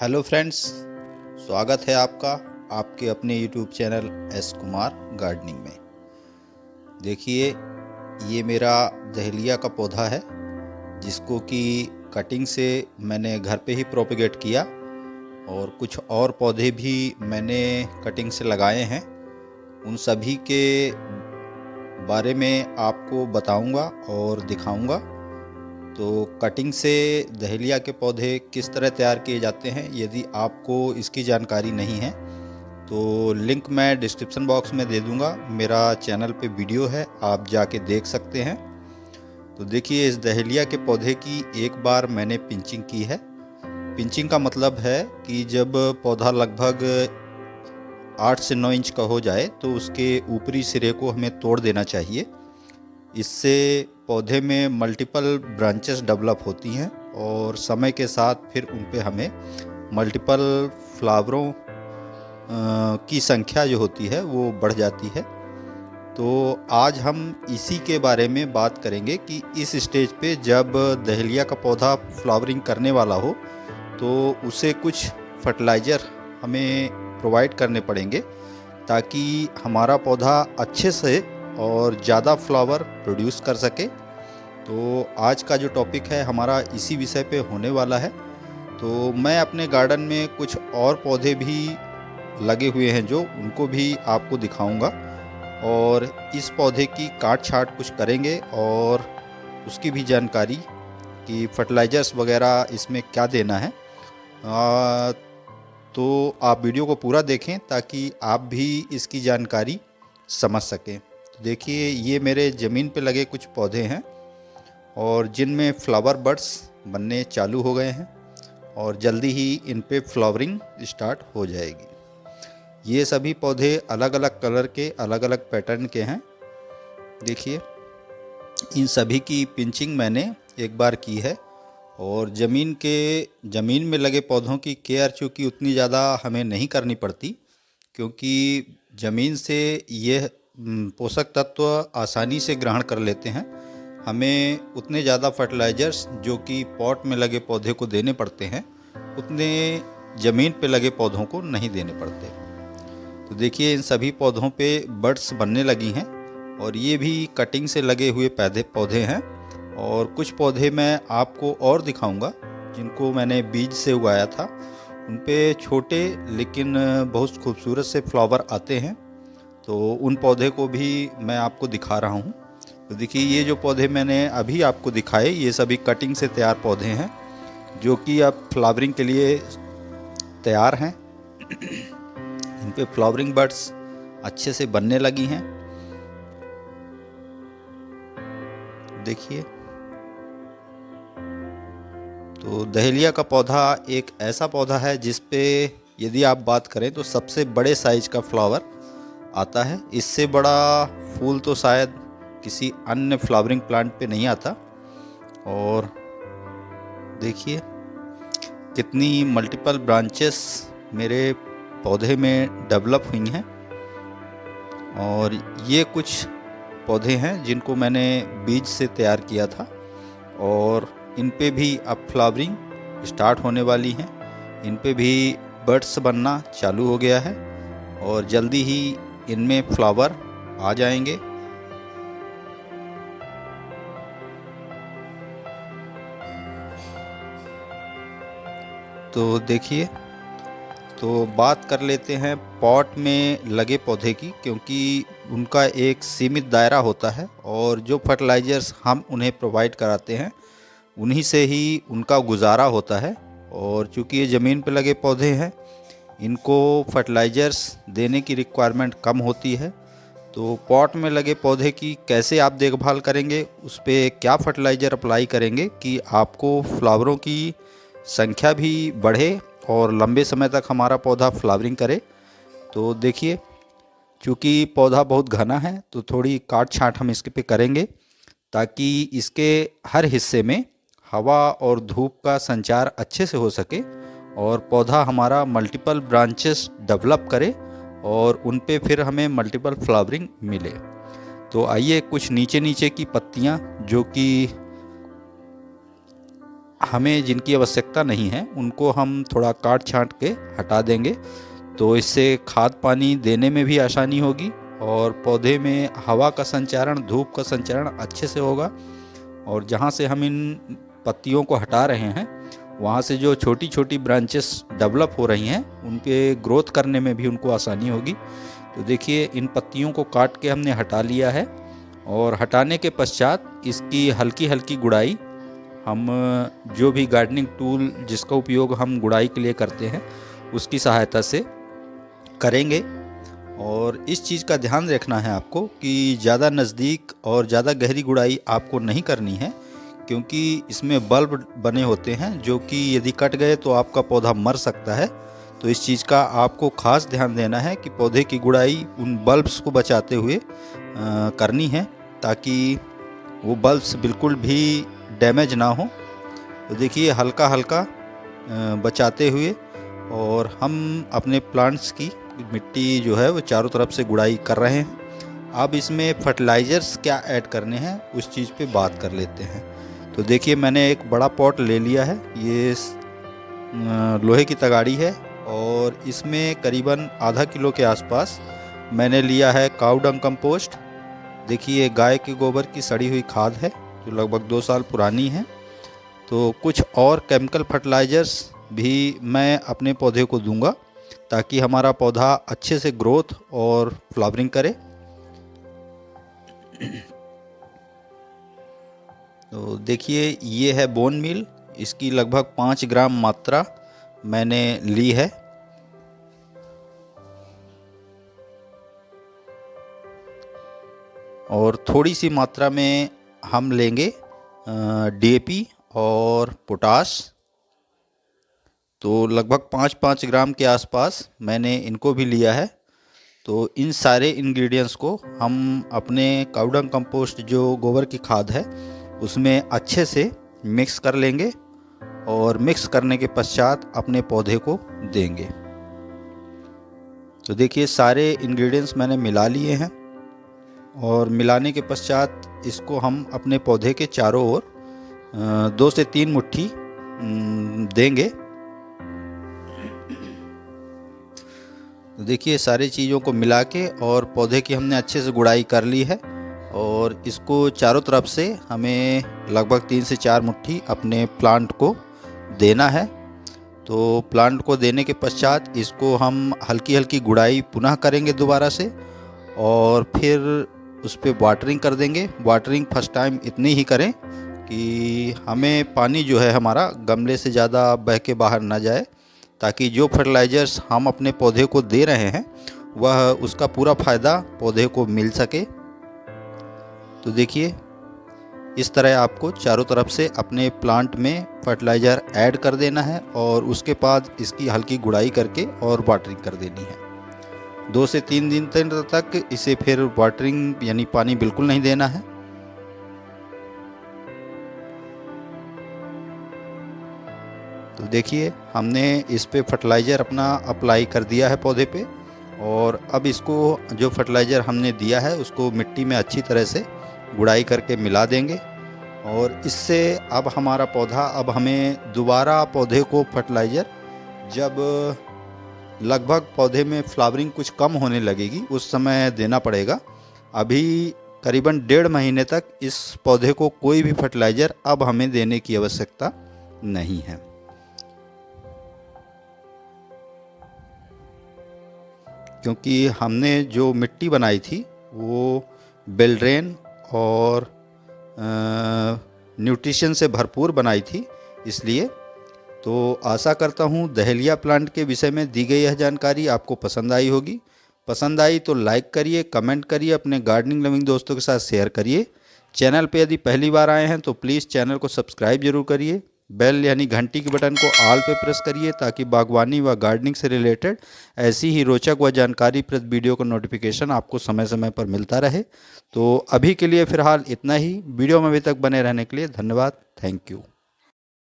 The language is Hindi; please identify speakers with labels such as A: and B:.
A: हेलो फ्रेंड्स, स्वागत है आपका आपके अपने YouTube channel S Kumar gardening में। देखिए, ये मेरा दहलिया का पौधा है जिसको कि कटिंग से मैंने घर पे ही प्रोपेगेट किया और कुछ और पौधे भी मैंने कटिंग से लगाए हैं। उन सभी के बारे में आपको बताऊंगा और दिखाऊंगा। तो कटिंग से दहलिया के पौधे किस तरह तैयार किए जाते हैं, यदि आपको इसकी जानकारी नहीं है तो लिंक मैं डिस्क्रिप्शन बॉक्स में दे दूंगा। मेरा चैनल पे वीडियो है, आप जाके देख सकते हैं। तो देखिए, इस दहलिया के पौधे की एक बार मैंने पिंचिंग की है। पिंचिंग का मतलब है कि जब पौधा लगभग 8 से 9 इंच का हो जाए तो उसके ऊपरी सिरे को हमें तोड़ देना चाहिए। इससे पौधे में मल्टीपल ब्रांचेस डेवलप होती हैं और समय के साथ फिर उन पे हमें मल्टीपल फ्लावरों की संख्या जो होती है वो बढ़ जाती है। तो आज हम इसी के बारे में बात करेंगे कि इस स्टेज पे जब दहलिया का पौधा फ्लावरिंग करने वाला हो तो उसे कुछ फर्टिलाइज़र हमें प्रोवाइड करने पड़ेंगे ताकि हमारा पौधा अच्छे से और ज़्यादा फ्लावर प्रोड्यूस कर सके। तो आज का जो टॉपिक है हमारा इसी विषय पे होने वाला है। तो मैं अपने गार्डन में कुछ और पौधे भी लगे हुए हैं जो उनको भी आपको दिखाऊंगा और इस पौधे की काट छाट कुछ करेंगे और उसकी भी जानकारी कि फर्टिलाइज़र्स वगैरह इसमें क्या देना है। तो आप वीडियो को पूरा देखें ताकि आप भी इसकी जानकारी समझ सकें। तो देखिए, ये मेरे ज़मीन पे लगे कुछ पौधे हैं और जिनमें फ्लावर बड्स बनने चालू हो गए हैं और जल्दी ही इन पे फ्लावरिंग स्टार्ट हो जाएगी। ये सभी पौधे अलग अलग कलर के, अलग अलग पैटर्न के हैं। देखिए, इन सभी की पिंचिंग मैंने एक बार की है और ज़मीन में लगे पौधों की केयर चूँकि उतनी ज़्यादा हमें नहीं करनी पड़ती, क्योंकि ज़मीन से ये पोषक तत्व आसानी से ग्रहण कर लेते हैं। हमें उतने ज़्यादा फर्टिलाइज़र्स जो कि पॉट में लगे पौधे को देने पड़ते हैं उतने ज़मीन पे लगे पौधों को नहीं देने पड़ते। तो देखिए, इन सभी पौधों पे बड्स बनने लगी हैं और ये भी कटिंग से लगे हुए पौधे हैं। और कुछ पौधे मैं आपको और दिखाऊंगा जिनको मैंने बीज से उगाया था। उन पे छोटे लेकिन बहुत खूबसूरत से फ्लावर आते हैं, तो उन पौधे को भी मैं आपको दिखा रहा हूँ। तो देखिए, ये जो पौधे मैंने अभी आपको दिखाए ये सभी कटिंग से तैयार पौधे हैं जो कि अब फ्लावरिंग के लिए तैयार हैं। इन पे फ्लावरिंग बड्स अच्छे से बनने लगी हैं। देखिए, तो दहलिया का पौधा एक ऐसा पौधा है जिस पे यदि आप बात करें तो सबसे बड़े साइज का फ्लावर आता है। इससे बड़ा फूल तो शायद किसी अन्य फ्लावरिंग प्लांट पे नहीं आता। और देखिए, कितनी मल्टीपल ब्रांचेस मेरे पौधे में डेवलप हुई हैं। और ये कुछ पौधे हैं जिनको मैंने बीज से तैयार किया था और इन पे भी अब फ्लावरिंग स्टार्ट होने वाली हैं। इन पे भी बड्स बनना चालू हो गया है और जल्दी ही इनमें फ्लावर आ जाएंगे। तो देखिए, तो बात कर लेते हैं पॉट में लगे पौधे की, क्योंकि उनका एक सीमित दायरा होता है और जो फर्टिलाइज़र्स हम उन्हें प्रोवाइड कराते हैं उन्हीं से ही उनका गुजारा होता है। और चूँकि ये ज़मीन पे लगे पौधे हैं, इनको फर्टिलाइज़र्स देने की रिक्वायरमेंट कम होती है। तो पॉट में लगे पौधे की कैसे आप देखभाल करेंगे, उस पर क्या फर्टिलाइज़र अप्लाई करेंगे कि आपको फ्लावरों की संख्या भी बढ़े और लंबे समय तक हमारा पौधा फ्लावरिंग करे। तो देखिए, चूँकि पौधा बहुत घना है तो थोड़ी काट छाँट हम इसके पे करेंगे ताकि इसके हर हिस्से में हवा और धूप का संचार अच्छे से हो सके और पौधा हमारा मल्टीपल ब्रांचेस डेवलप करे और उन पे फिर हमें मल्टीपल फ्लावरिंग मिले। तो आइए, कुछ नीचे नीचे की पत्तियां जो कि हमें जिनकी आवश्यकता नहीं है उनको हम थोड़ा काट छांट के हटा देंगे। तो इससे खाद पानी देने में भी आसानी होगी और पौधे में हवा का संचारण, धूप का संचारण अच्छे से होगा। और जहाँ से हम इन पत्तियों को हटा रहे हैं वहाँ से जो छोटी छोटी ब्रांचेस डेवलप हो रही हैं उनके ग्रोथ करने में भी उनको आसानी होगी। तो देखिए इन पत्तियों को काट के हमने हटा लिया है और हटाने के पश्चात इसकी हल्की हल्की गुड़ाई हम जो भी गार्डनिंग टूल जिसका उपयोग हम गुड़ाई के लिए करते हैं उसकी सहायता से करेंगे। और इस चीज़ का ध्यान रखना है आपको कि ज़्यादा नज़दीक और ज़्यादा गहरी गुड़ाई आपको नहीं करनी है, क्योंकि इसमें बल्ब बने होते हैं जो कि यदि कट गए तो आपका पौधा मर सकता है। तो इस चीज़ का आपको खास ध्यान देना है कि पौधे की गुड़ाई उन बल्ब्स को बचाते हुए करनी है, ताकि वो बल्ब्स बिल्कुल भी डैमेज ना हो। तो देखिए हल्का हल्का बचाते हुए और हम अपने प्लांट्स की मिट्टी जो है वो चारों तरफ से गुड़ाई कर रहे हैं। अब इसमें फर्टिलाइज़र्स क्या ऐड करने हैं उस चीज़ पे बात कर लेते हैं। तो देखिए मैंने एक बड़ा पॉट ले लिया है, ये लोहे की तगाड़ी है और इसमें करीबन आधा किलो के आसपास मैंने लिया है काऊ डंग कंपोस्ट। देखिए गाय के गोबर की सड़ी हुई खाद है जो लगभग 2 साल पुरानी है। तो कुछ और केमिकल फर्टिलाइज़र्स भी मैं अपने पौधे को दूंगा ताकि हमारा पौधा अच्छे से ग्रोथ और फ्लावरिंग करे। तो देखिए ये है बोन मील, इसकी लगभग 5 ग्राम मात्रा मैंने ली है। और थोड़ी सी मात्रा में हम लेंगे DAP और पोटाश। तो लगभग 5-5 ग्राम के आसपास मैंने इनको भी लिया है। तो इन सारे इंग्रेडिएंट्स को हम अपने काऊ डंग कंपोस्ट जो गोबर की खाद है उसमें अच्छे से मिक्स कर लेंगे और मिक्स करने के पश्चात अपने पौधे को देंगे। तो देखिए सारे इंग्रेडिएंट्स मैंने मिला लिए हैं और मिलाने के पश्चात इसको हम अपने पौधे के चारों ओर 2 से 3 मुट्ठी देंगे। तो देखिए सारी चीज़ों को मिला के और पौधे की हमने अच्छे से गुड़ाई कर ली है और इसको चारों तरफ से हमें लगभग 3 से 4 मुट्ठी अपने प्लांट को देना है। तो प्लांट को देने के पश्चात इसको हम हल्की हल्की गुड़ाई पुनः करेंगे दोबारा से और फिर उस पर वाटरिंग कर देंगे। वाटरिंग फर्स्ट टाइम इतनी ही करें कि हमें पानी जो है हमारा गमले से ज़्यादा बह के बाहर ना जाए, ताकि जो फर्टिलाइज़र्स हम अपने पौधे को दे रहे हैं वह उसका पूरा फ़ायदा पौधे को मिल सके। तो देखिए इस तरह आपको चारों तरफ से अपने प्लांट में फर्टिलाइज़र ऐड कर देना है और उसके बाद इसकी हल्की गुड़ाई करके और वाटरिंग कर देनी है। 2 से 3 दिन तक इसे फिर वाटरिंग यानी पानी बिल्कुल नहीं देना है। तो देखिए हमने इस पे फर्टिलाइज़र अपना अप्लाई कर दिया है पौधे पे और अब इसको जो फर्टिलाइज़र हमने दिया है उसको मिट्टी में अच्छी तरह से गुड़ाई करके मिला देंगे। और इससे अब हमारा पौधा, अब हमें दोबारा पौधे को फर्टिलाइज़र जब लगभग पौधे में फ्लावरिंग कुछ कम होने लगेगी उस समय देना पड़ेगा। अभी करीबन 1.5 महीने तक इस पौधे को कोई भी फर्टिलाइज़र अब हमें देने की आवश्यकता नहीं है। क्योंकि हमने जो मिट्टी बनाई थी वो बेलड्रेन और न्यूट्रिशन से भरपूर बनाई थी, इसलिए। तो आशा करता हूँ दहलिया प्लांट के विषय में दी गई यह जानकारी आपको पसंद आई होगी। पसंद आई तो लाइक करिए, कमेंट करिए, अपने गार्डनिंग लविंग दोस्तों के साथ शेयर करिए। चैनल पे यदि पहली बार आए हैं तो प्लीज़ चैनल को सब्सक्राइब जरूर करिए। बेल यानी घंटी के बटन को ऑल पे प्रेस करिए ताकि बागवानी व गार्डनिंग से रिलेटेड ऐसी ही रोचक व जानकारीप्रद वीडियो का नोटिफिकेशन आपको समय समय पर मिलता रहे। तो अभी के लिए फ़िलहाल इतना ही। वीडियो में अभी तक बने रहने के लिए धन्यवाद। Thank you.